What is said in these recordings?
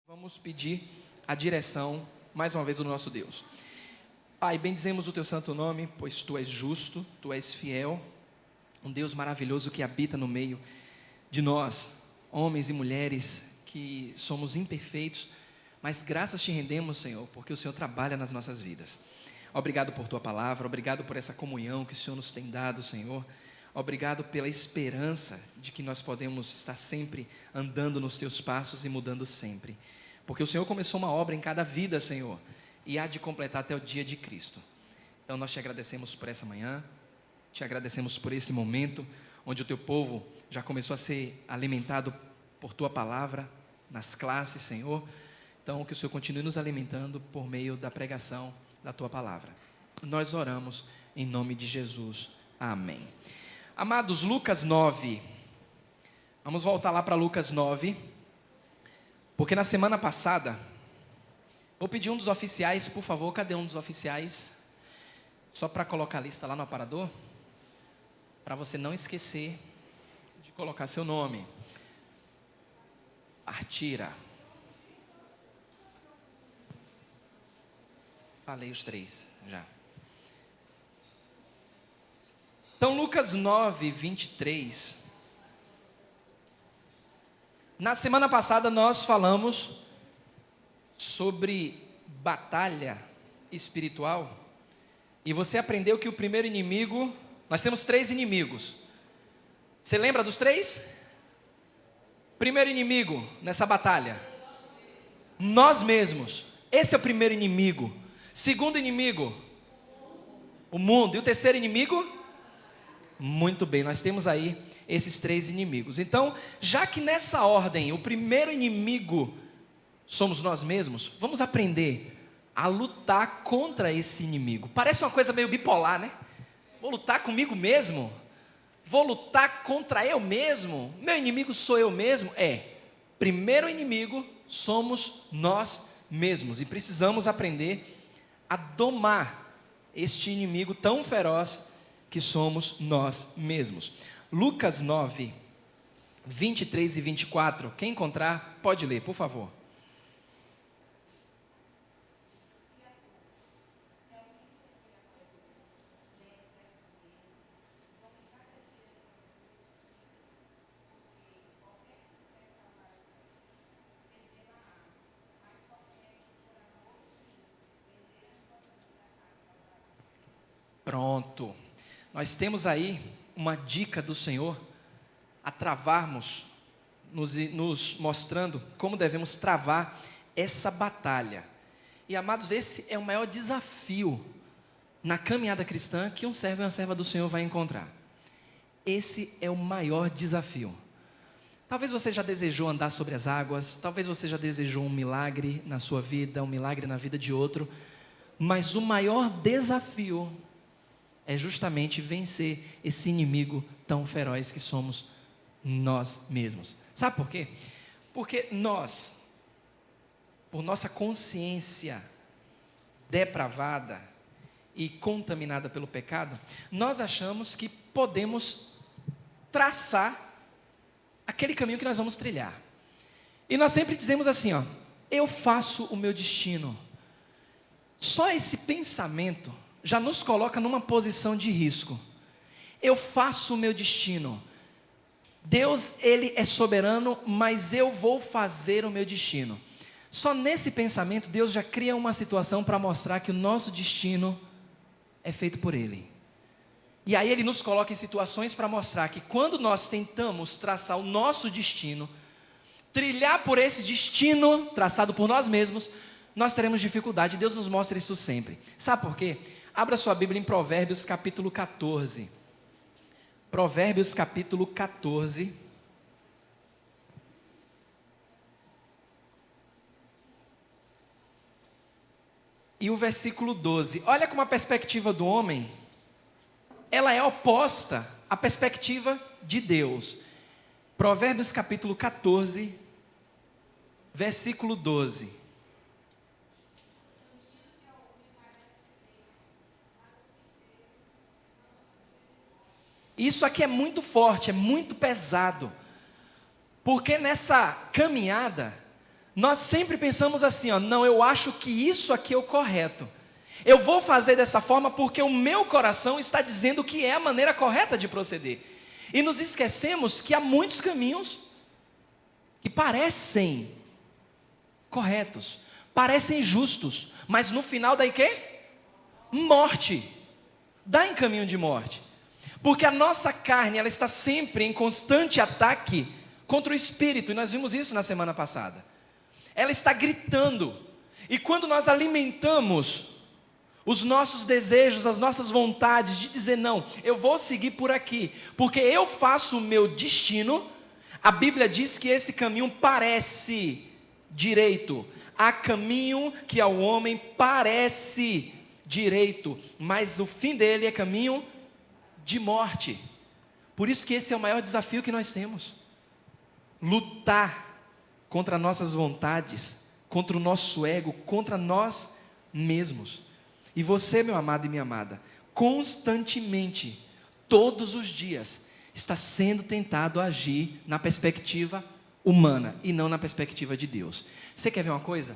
Vamos pedir a direção, mais uma vez, do nosso Deus. Pai, bendizemos o Teu santo nome, pois Tu és justo, Tu és fiel, um Deus maravilhoso que habita no meio de nós, homens e mulheres que somos imperfeitos, mas graças Te rendemos, Senhor, porque o Senhor trabalha nas nossas vidas. Obrigado por Tua palavra, obrigado por essa comunhão que o Senhor nos tem dado, Senhor. Obrigado pela esperança de que nós podemos estar sempre andando nos Teus passos e mudando sempre. Porque o Senhor começou uma obra em cada vida, Senhor, e há de completar até o dia de Cristo. Então nós Te agradecemos por essa manhã, Te agradecemos por esse momento, onde o Teu povo já começou a ser alimentado por Tua palavra, nas classes, Senhor. Então que o Senhor continue nos alimentando por meio da pregação da Tua palavra. Nós oramos em nome de Jesus. Amém. Amados, Lucas 9, vamos voltar lá para Lucas 9, porque na semana passada, vou pedir um dos oficiais, por favor, cadê um dos oficiais? Só para colocar a lista lá no aparador, para você não esquecer de colocar seu nome. Artira. Falei os três já. Então, Lucas 9, 23. Na semana passada nós falamos sobre batalha espiritual. E você aprendeu que o primeiro inimigo, nós temos 3 inimigos. Você lembra dos 3? Primeiro inimigo nessa batalha: nós mesmos. Esse é o primeiro inimigo. Segundo inimigo: o mundo. E o terceiro inimigo? Muito bem, nós temos aí esses 3 inimigos. Então, já que nessa ordem o primeiro inimigo somos nós mesmos, vamos aprender a lutar contra esse inimigo. Parece uma coisa meio bipolar, né? Vou lutar comigo mesmo? Vou lutar contra eu mesmo? Meu inimigo sou eu mesmo? Primeiro inimigo somos nós mesmos. E precisamos aprender a domar este inimigo tão feroz que somos nós mesmos. Lucas 9, 23 e 24, quem encontrar, pode ler, por favor. Pronto. Nós temos aí uma dica do Senhor a travarmos, nos mostrando como devemos travar essa batalha. E amados, esse é o maior desafio na caminhada cristã que um servo e uma serva do Senhor vai encontrar. Esse é o maior desafio. Talvez você já desejou andar sobre as águas, talvez você já desejou um milagre na sua vida, um milagre na vida de outro, mas o maior desafio é justamente vencer esse inimigo tão feroz que somos nós mesmos. Sabe por quê? Porque nós, por nossa consciência depravada e contaminada pelo pecado, nós achamos que podemos traçar aquele caminho que nós vamos trilhar. E nós sempre dizemos assim, eu faço o meu destino. Só esse pensamento já nos coloca numa posição de risco. Eu faço o meu destino. Deus, Ele é soberano, mas eu vou fazer o meu destino. Só nesse pensamento, Deus já cria uma situação para mostrar que o nosso destino é feito por Ele. E aí Ele nos coloca em situações para mostrar que quando nós tentamos traçar o nosso destino, trilhar por esse destino traçado por nós mesmos, nós teremos dificuldade. Deus nos mostra isso sempre. Sabe por quê? Abra sua Bíblia em Provérbios capítulo 14. Provérbios capítulo 14. E o versículo 12. Olha como a perspectiva do homem, ela é oposta à perspectiva de Deus. Provérbios capítulo 14, versículo 12. Isso aqui é muito forte, é muito pesado, porque nessa caminhada Nós sempre pensamos assim, ó, não, eu acho que isso aqui é o correto. Eu vou fazer dessa forma porque o meu coração está dizendo que é a maneira correta de proceder. E nos esquecemos que há muitos caminhos que parecem corretos, parecem justos, mas no final daí quê? Morte. Dá em caminho de morte. Porque a nossa carne, ela está sempre em constante ataque contra o espírito, e nós vimos isso na semana passada. Ela está gritando, e quando nós alimentamos os nossos desejos, as nossas vontades de dizer não, eu vou seguir por aqui, porque eu faço o meu destino, a Bíblia diz que esse caminho parece direito, há caminho que ao homem parece direito, mas o fim dele é caminho de morte. Por isso que esse é o maior desafio que nós temos, lutar contra nossas vontades, contra o nosso ego, contra nós mesmos. E você, meu amado e minha amada, constantemente, todos os dias, está sendo tentado a agir na perspectiva humana e não na perspectiva de Deus. Você quer ver uma coisa?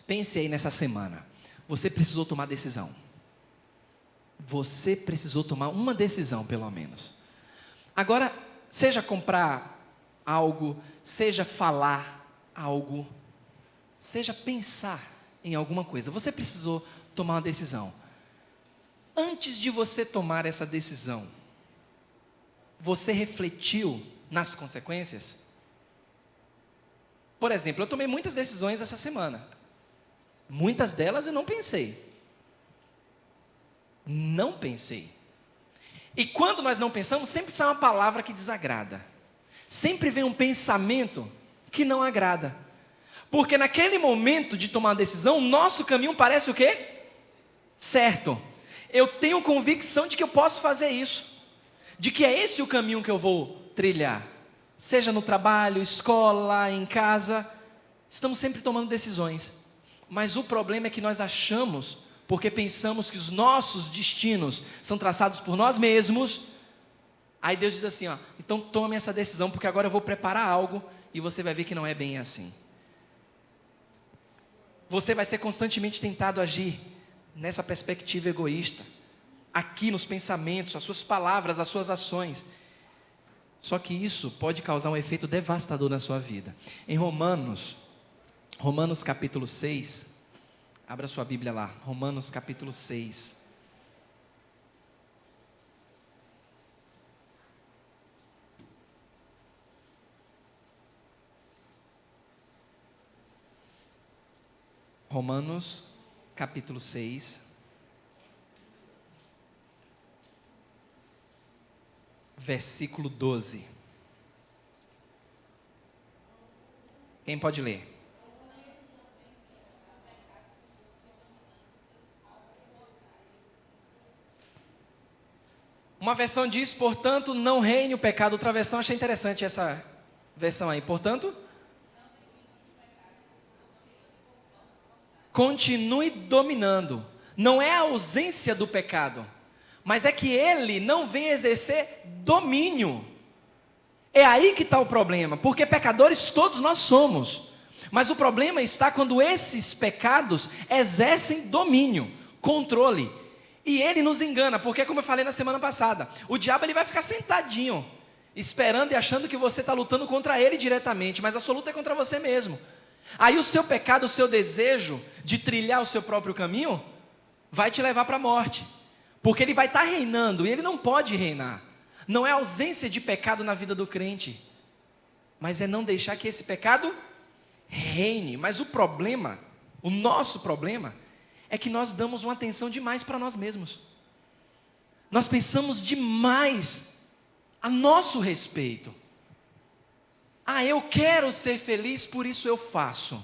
Pense aí nessa semana. Você precisou tomar decisão. Você precisou tomar uma decisão, pelo menos. Agora, seja comprar algo, seja falar algo, seja pensar em alguma coisa, você precisou tomar uma decisão. Antes de você tomar essa decisão, você refletiu nas consequências? Por exemplo, eu tomei muitas decisões essa semana. Muitas delas eu não pensei. Não pensei. E quando nós não pensamos, sempre sai uma palavra que desagrada. Sempre vem um pensamento que não agrada. Porque naquele momento de tomar uma decisão, o nosso caminho parece o quê? Certo. Eu tenho convicção de que eu posso fazer isso. De que é esse o caminho que eu vou trilhar. Seja no trabalho, escola, em casa. Estamos sempre tomando decisões. Mas o problema é que nós achamos, porque pensamos que os nossos destinos são traçados por nós mesmos. Aí Deus diz assim, ó, então tome essa decisão, porque agora eu vou preparar algo e você vai ver que não é bem assim. Você vai ser constantemente tentado a agir nessa perspectiva egoísta, aqui nos pensamentos, as suas palavras, as suas ações. Só que isso pode causar um efeito devastador na sua vida. Em Romanos capítulo 6, abra sua Bíblia lá, Romanos capítulo 6. Romanos capítulo 6, versículo 12. Quem pode ler? Uma versão diz, portanto, não reine o pecado. Outra versão, achei interessante essa versão aí. Portanto, continue dominando. Não é a ausência do pecado, mas é que ele não vem exercer domínio. É aí que está o problema, porque pecadores todos nós somos. Mas o problema está quando esses pecados exercem domínio, controle. E ele nos engana, porque como eu falei na semana passada, o diabo ele vai ficar sentadinho, esperando e achando que você está lutando contra ele diretamente, mas a sua luta é contra você mesmo. Aí o seu pecado, o seu desejo de trilhar o seu próprio caminho, vai te levar para a morte. Porque ele vai estar reinando, e ele não pode reinar. Não é ausência de pecado na vida do crente, mas é não deixar que esse pecado reine. Mas o problema, o nosso problema, é que nós damos uma atenção demais para nós mesmos. Nós pensamos demais a nosso respeito. Eu quero ser feliz, por isso eu faço.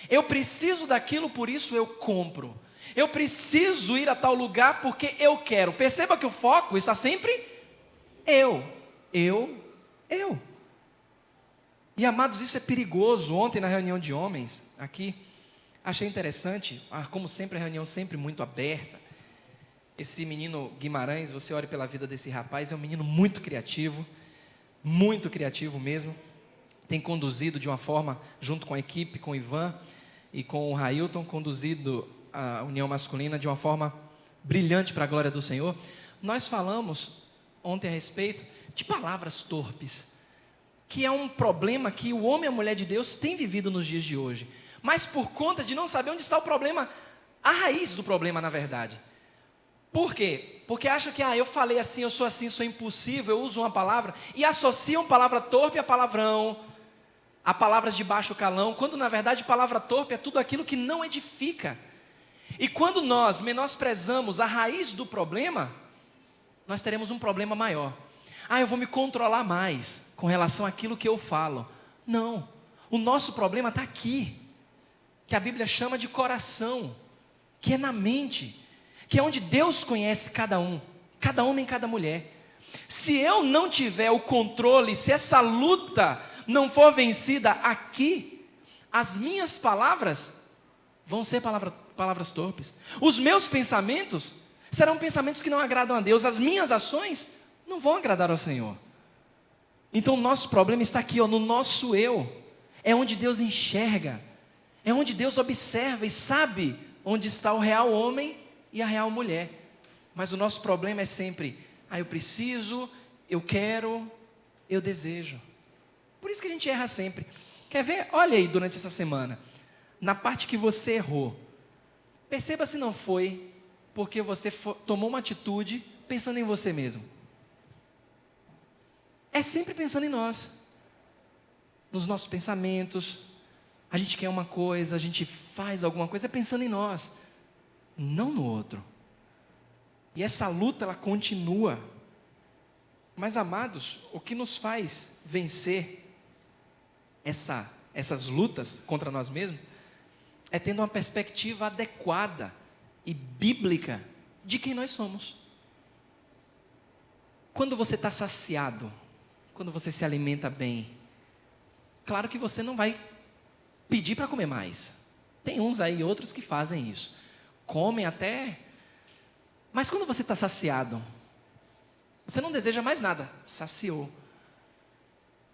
Eu preciso daquilo, por isso eu compro. Eu preciso ir a tal lugar porque eu quero. Perceba que o foco está sempre eu. E amados, isso é perigoso. Ontem na reunião de homens, aqui, achei interessante, como sempre a reunião sempre muito aberta. Esse menino Guimarães, você ore pela vida desse rapaz, é um menino muito criativo mesmo. tem conduzido de uma forma, junto com a equipe, com o Ivan e com o Railton, conduzido a União Masculina de uma forma brilhante para a glória do Senhor. Nós falamos ontem a respeito de palavras torpes, que é um problema que o homem e a mulher de Deus têm vivido nos dias de hoje, mas por conta de não saber onde está o problema, a raiz do problema na verdade. Por quê? Porque acham que eu falei assim, eu sou impulsivo, eu uso uma palavra, e associam palavra torpe a palavrão, a palavras de baixo calão, quando na verdade palavra torpe é tudo aquilo que não edifica. E quando nós menosprezamos a raiz do problema, nós teremos um problema maior. Eu vou me controlar mais com relação àquilo que eu falo. Não, o nosso problema está aqui, que a Bíblia chama de coração, que é na mente, que é onde Deus conhece cada um, cada homem e cada mulher. Se eu não tiver o controle, se essa luta não for vencida aqui, as minhas palavras vão ser palavras torpes. Os meus pensamentos serão pensamentos que não agradam a Deus. As minhas ações não vão agradar ao Senhor. Então o nosso problema está aqui, no nosso eu. É onde Deus enxerga, é onde Deus observa e sabe onde está o real homem e a real mulher. Mas o nosso problema é sempre, eu preciso, eu quero, eu desejo. Por isso que a gente erra sempre. Quer ver? Olha aí durante essa semana, na parte que você errou, perceba se não foi porque você tomou uma atitude pensando em você mesmo. É sempre pensando em nós, nos nossos pensamentos. A gente quer uma coisa, a gente faz alguma coisa, é pensando em nós, não no outro. E essa luta, ela continua. Mas amados, o que nos faz vencer essas lutas contra nós mesmos, é tendo uma perspectiva adequada e bíblica de quem nós somos. Quando você está saciado, quando você se alimenta bem, claro que você não vai pedir para comer mais. Tem uns aí, outros que fazem isso, comem até, mas quando você está saciado, você não deseja mais nada, saciou.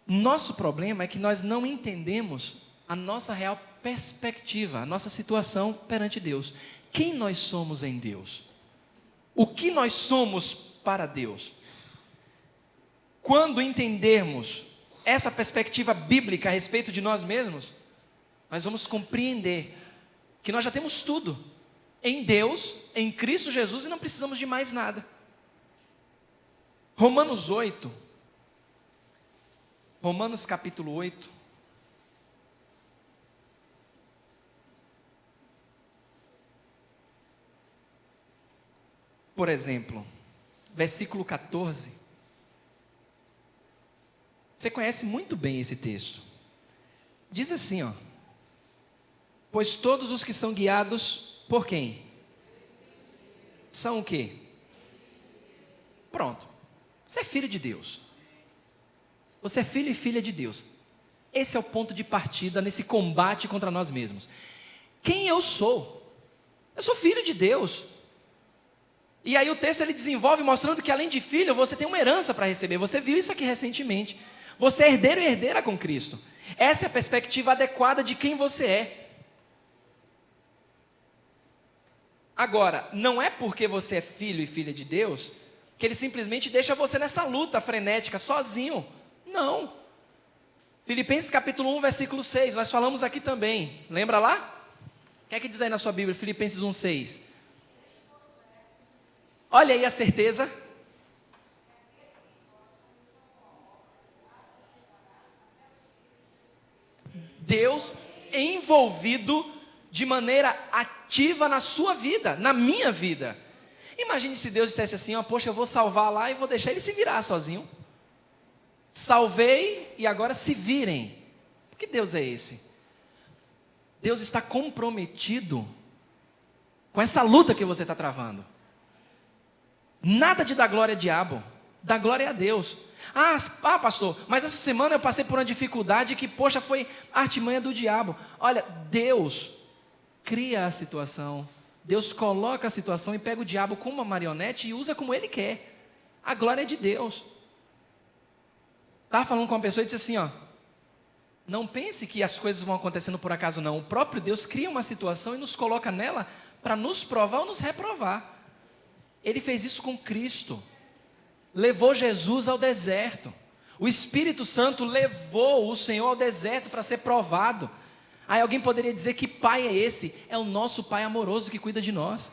Nosso problema é que nós não entendemos a nossa real perspectiva, a nossa situação perante Deus. Quem nós somos em Deus? O que nós somos para Deus? Quando entendermos essa perspectiva bíblica a respeito de nós mesmos, nós vamos compreender que nós já temos tudo em Deus, em Cristo Jesus, e não precisamos de mais nada. Romanos capítulo 8. Por exemplo, versículo 14. Você conhece muito bem esse texto. Diz assim, pois todos os que são guiados por quem? São o quê? Pronto. Você é filho de Deus. Você é filho e filha de Deus. Esse é o ponto de partida nesse combate contra nós mesmos. Quem eu sou? Eu sou filho de Deus. E aí o texto ele desenvolve mostrando que além de filho, você tem uma herança para receber. Você viu isso aqui recentemente. Você é herdeiro e herdeira com Cristo. Essa é a perspectiva adequada de quem você é. Agora, não é porque você é filho e filha de Deus que Ele simplesmente deixa você nessa luta frenética, sozinho. Não. Filipenses capítulo 1, versículo 6, nós falamos aqui também. Lembra lá? O que é que diz aí na sua Bíblia, Filipenses 1, 6? Olha aí a certeza. Deus envolvido de maneira ativa na sua vida, na minha vida. Imagine se Deus dissesse assim, poxa, eu vou salvar lá e vou deixar ele se virar sozinho. Salvei e agora se virem. Que Deus é esse? Deus está comprometido com essa luta que você está travando. Nada de dar glória ao diabo, dá glória a Deus. Pastor, mas essa semana eu passei por uma dificuldade que, poxa, foi artimanha do diabo. Olha, Deus cria a situação, Deus coloca a situação e pega o diabo como uma marionete e usa como Ele quer. A glória é de Deus. Estava falando com uma pessoa e disse assim, Não pense que as coisas vão acontecendo por acaso, não. O próprio Deus cria uma situação e nos coloca nela para nos provar ou nos reprovar. Ele fez isso com Cristo. Levou Jesus ao deserto. O Espírito Santo levou o Senhor ao deserto para ser provado. Aí alguém poderia dizer: que pai é esse? É o nosso Pai amoroso que cuida de nós.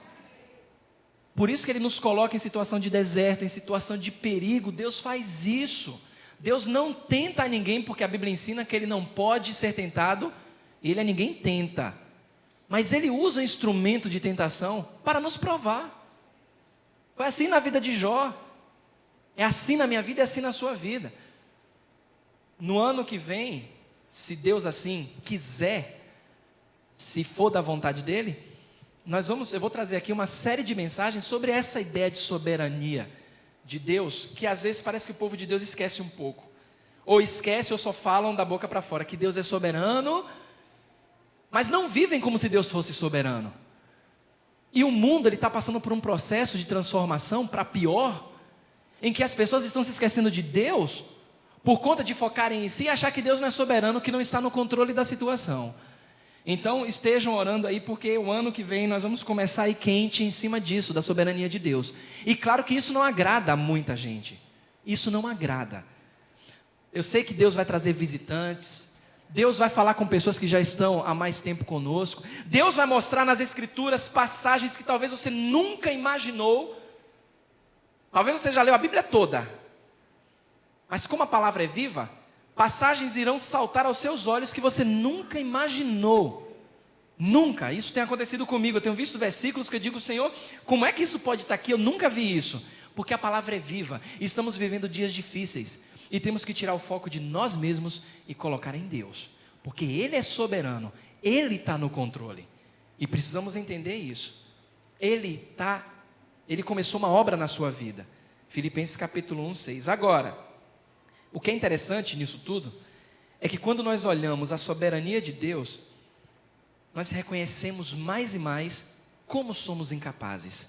Por isso que Ele nos coloca em situação de deserto, em situação de perigo. Deus faz isso. Deus não tenta a ninguém, porque a Bíblia ensina que Ele não pode ser tentado. Ele a ninguém tenta. Mas Ele usa o instrumento de tentação para nos provar. Foi assim na vida de Jó. É assim na minha vida e assim na sua vida. No ano que vem, se Deus assim quiser, se for da vontade dEle, eu vou trazer aqui uma série de mensagens sobre essa ideia de soberania de Deus, que às vezes parece que o povo de Deus esquece um pouco. Ou esquece ou só falam da boca para fora, que Deus é soberano, mas não vivem como se Deus fosse soberano. E o mundo está passando por um processo de transformação para pior, em que as pessoas estão se esquecendo de Deus, por conta de focarem em si e achar que Deus não é soberano, que não está no controle da situação. Então estejam orando aí, porque o ano que vem nós vamos começar aí quente em cima disso, da soberania de Deus. E claro que isso não agrada a muita gente. Isso não agrada. Eu sei que Deus vai trazer visitantes, Deus vai falar com pessoas que já estão há mais tempo conosco, Deus vai mostrar nas Escrituras passagens que talvez você nunca imaginou. Talvez você já leu a Bíblia toda, mas como a palavra é viva, passagens irão saltar aos seus olhos que você nunca imaginou. Nunca. Isso tem acontecido comigo. Eu tenho visto versículos que eu digo: Senhor, como é que isso pode estar aqui? Eu nunca vi isso. Porque a palavra é viva. Estamos vivendo dias difíceis. E temos que tirar o foco de nós mesmos e colocar em Deus. Porque Ele é soberano. Ele está no controle. E precisamos entender isso. Ele começou uma obra na sua vida. Filipenses capítulo 1, 6. Agora, o que é interessante nisso tudo é que quando nós olhamos a soberania de Deus, nós reconhecemos mais e mais como somos incapazes.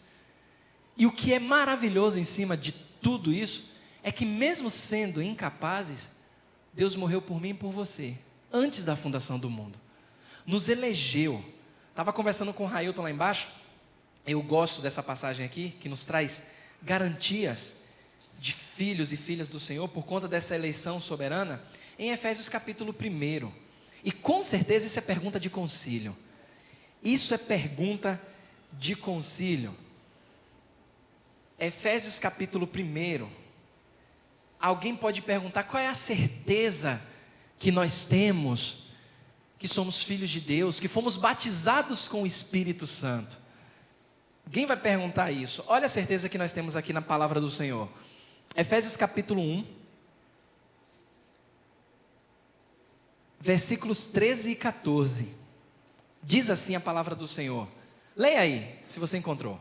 E o que é maravilhoso em cima de tudo isso é que, mesmo sendo incapazes, Deus morreu por mim e por você antes da fundação do mundo. Nos elegeu. Estava conversando com o Railton lá embaixo. Eu gosto dessa passagem aqui, que nos traz garantias de filhos e filhas do Senhor por conta dessa eleição soberana, em Efésios capítulo 1. E com certeza isso é pergunta de concílio. Isso é pergunta de concílio. Efésios capítulo 1. Alguém pode perguntar: qual é a certeza que nós temos que somos filhos de Deus, que fomos batizados com o Espírito Santo? Alguém vai perguntar isso. Olha a certeza que nós temos aqui na palavra do Senhor. Efésios capítulo 1, versículos 13 e 14. Diz assim a palavra do Senhor. Leia aí, se você encontrou.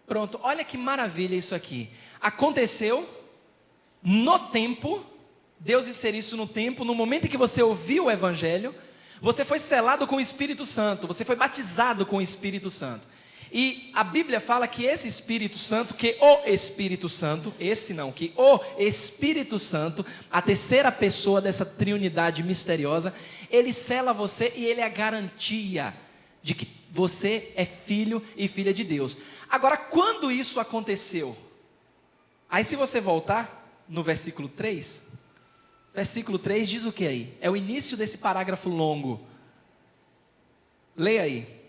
Pronto, olha que maravilha isso aqui. Aconteceu no tempo, Deus inseriu isso no tempo, no momento em que você ouviu o Evangelho, você foi selado com o Espírito Santo, você foi batizado com o Espírito Santo. E a Bíblia fala que esse Espírito Santo, que o Espírito Santo, que o Espírito Santo, a terceira pessoa dessa triunidade misteriosa, ele sela você e ele é a garantia de que você é filho e filha de Deus. Agora, quando isso aconteceu? Aí, se você voltar no versículo 3, versículo 3 diz o que aí? É o início desse parágrafo longo. Leia aí.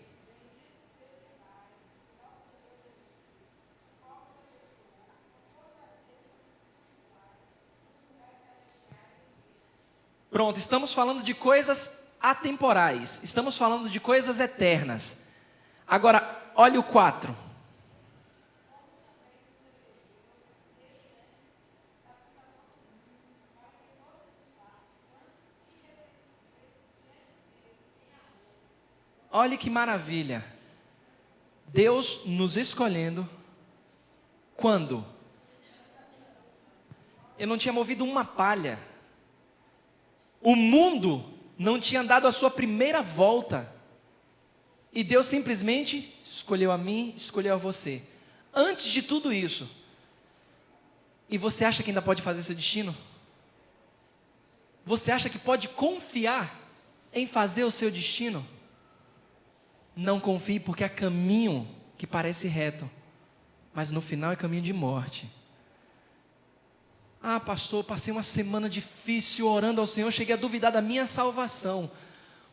Pronto, estamos falando de coisas atemporais, estamos falando de coisas eternas. Agora, olha o 4. Olha que maravilha. Deus nos escolhendo quando? eu não tinha movido uma palha. O mundo não tinha dado a sua primeira volta. E Deus simplesmente escolheu a mim, escolheu a você. Antes de tudo isso. E você acha que ainda pode fazer seu destino? Você acha que pode confiar em fazer o seu destino? Não confie, porque há caminho que parece reto, mas no final é caminho de morte. Ah, pastor, passei uma semana difícil orando ao Senhor, cheguei a duvidar da minha salvação.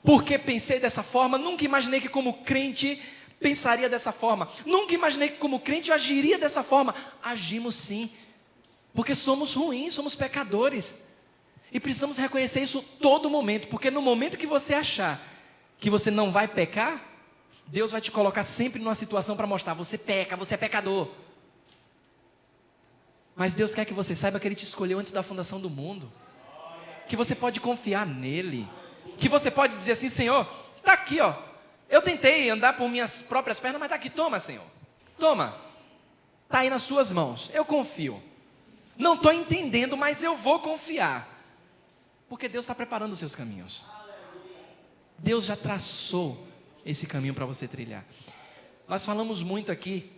Porque pensei dessa forma, nunca imaginei que como crente pensaria dessa forma. Nunca imaginei que como crente eu agiria dessa forma. Agimos sim, porque somos ruins, somos pecadores. E precisamos reconhecer isso todo momento, porque no momento que você achar que você não vai pecar, Deus vai te colocar sempre numa situação para mostrar, você peca, você é pecador. Mas Deus quer que você saiba que Ele te escolheu antes da fundação do mundo. Que você pode confiar nele. Que você pode dizer assim, Senhor, está aqui, ó. Eu tentei andar por minhas próprias pernas, mas está aqui, toma, Senhor. Toma. Está aí nas suas mãos, eu confio. Não estou entendendo, mas eu vou confiar. Porque Deus está preparando os seus caminhos. Deus já traçou esse caminho para você trilhar. Nós falamos muito aqui,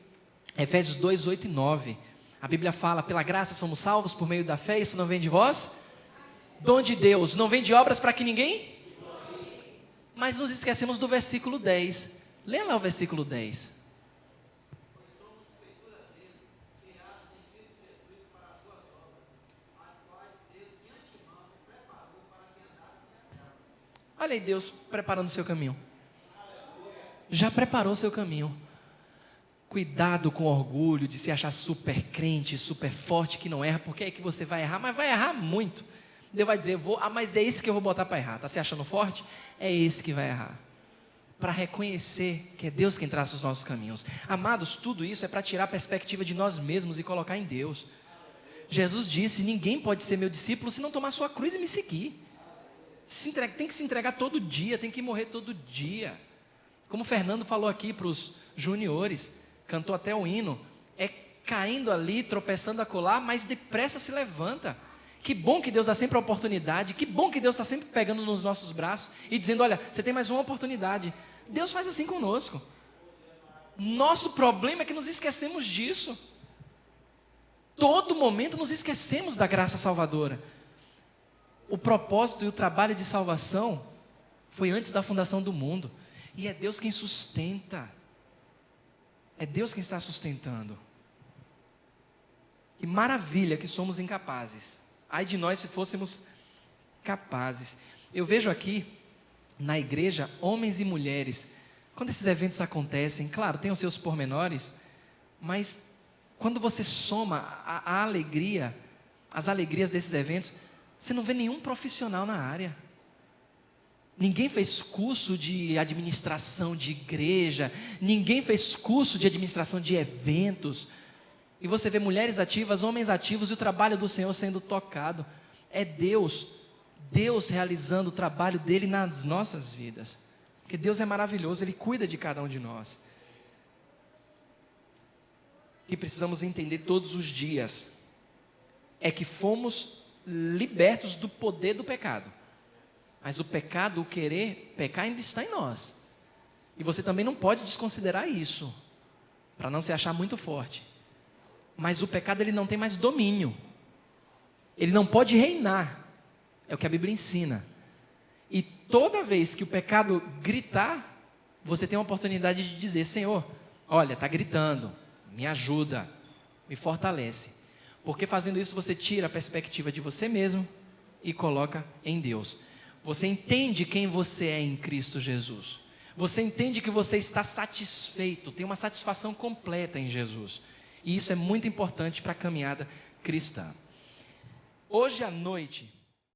Efésios 2, 8 e 9. A Bíblia fala, pela graça somos salvos por meio da fé, isso não vem de vós? Dom de Deus, não vem de obras para que ninguém? Mas nos esquecemos do versículo 10. Lê lá o versículo 10. Olha aí Deus preparando o seu caminho. Já preparou o seu caminho. Cuidado com o orgulho de se achar super crente, super forte, que não erra, porque é que você vai errar, mas vai errar muito. Deus vai dizer, mas é esse que eu vou botar para errar. Está se achando forte? É esse que vai errar. Para reconhecer que é Deus quem traça os nossos caminhos. Amados, tudo isso é para tirar a perspectiva de nós mesmos e colocar em Deus. Jesus disse, ninguém pode ser meu discípulo se não tomar sua cruz e me seguir. Tem que se entregar todo dia, tem que morrer todo dia. Como o Fernando falou aqui para os juniores, cantou até o hino, é caindo ali, tropeçando acolá, mas depressa se levanta. Que bom que Deus dá sempre a oportunidade, que bom que Deus está sempre pegando nos nossos braços e dizendo, olha, você tem mais uma oportunidade. Deus faz assim conosco. Nosso problema é que nos esquecemos disso. Todo momento nos esquecemos da graça salvadora. O propósito e o trabalho de salvação foi antes da fundação do mundo. E é Deus quem sustenta. É Deus quem está sustentando. Que maravilha que somos incapazes. Ai de nós se fôssemos capazes. Eu vejo aqui na igreja homens e mulheres. Quando esses eventos acontecem, claro, tem os seus pormenores, mas quando você soma a alegria, as alegrias desses eventos, você não vê nenhum profissional na área. Ninguém fez curso de administração de igreja, ninguém fez curso de administração de eventos. E você vê mulheres ativas, homens ativos e o trabalho do Senhor sendo tocado. É Deus realizando o trabalho dele nas nossas vidas. Porque Deus é maravilhoso, Ele cuida de cada um de nós. E precisamos entender todos os dias é que fomos libertos do poder do pecado. Mas o pecado, o querer pecar ainda está em nós. E você também não pode desconsiderar isso, para não se achar muito forte. Mas o pecado, ele não tem mais domínio. Ele não pode reinar. É o que a Bíblia ensina. E toda vez que o pecado gritar, você tem a oportunidade de dizer, Senhor, olha, está gritando, me ajuda, me fortalece. Porque fazendo isso você tira a perspectiva de você mesmo e coloca em Deus. Você entende quem você é em Cristo Jesus. Você entende que você está satisfeito, tem uma satisfação completa em Jesus. E isso é muito importante para a caminhada cristã. Hoje à noite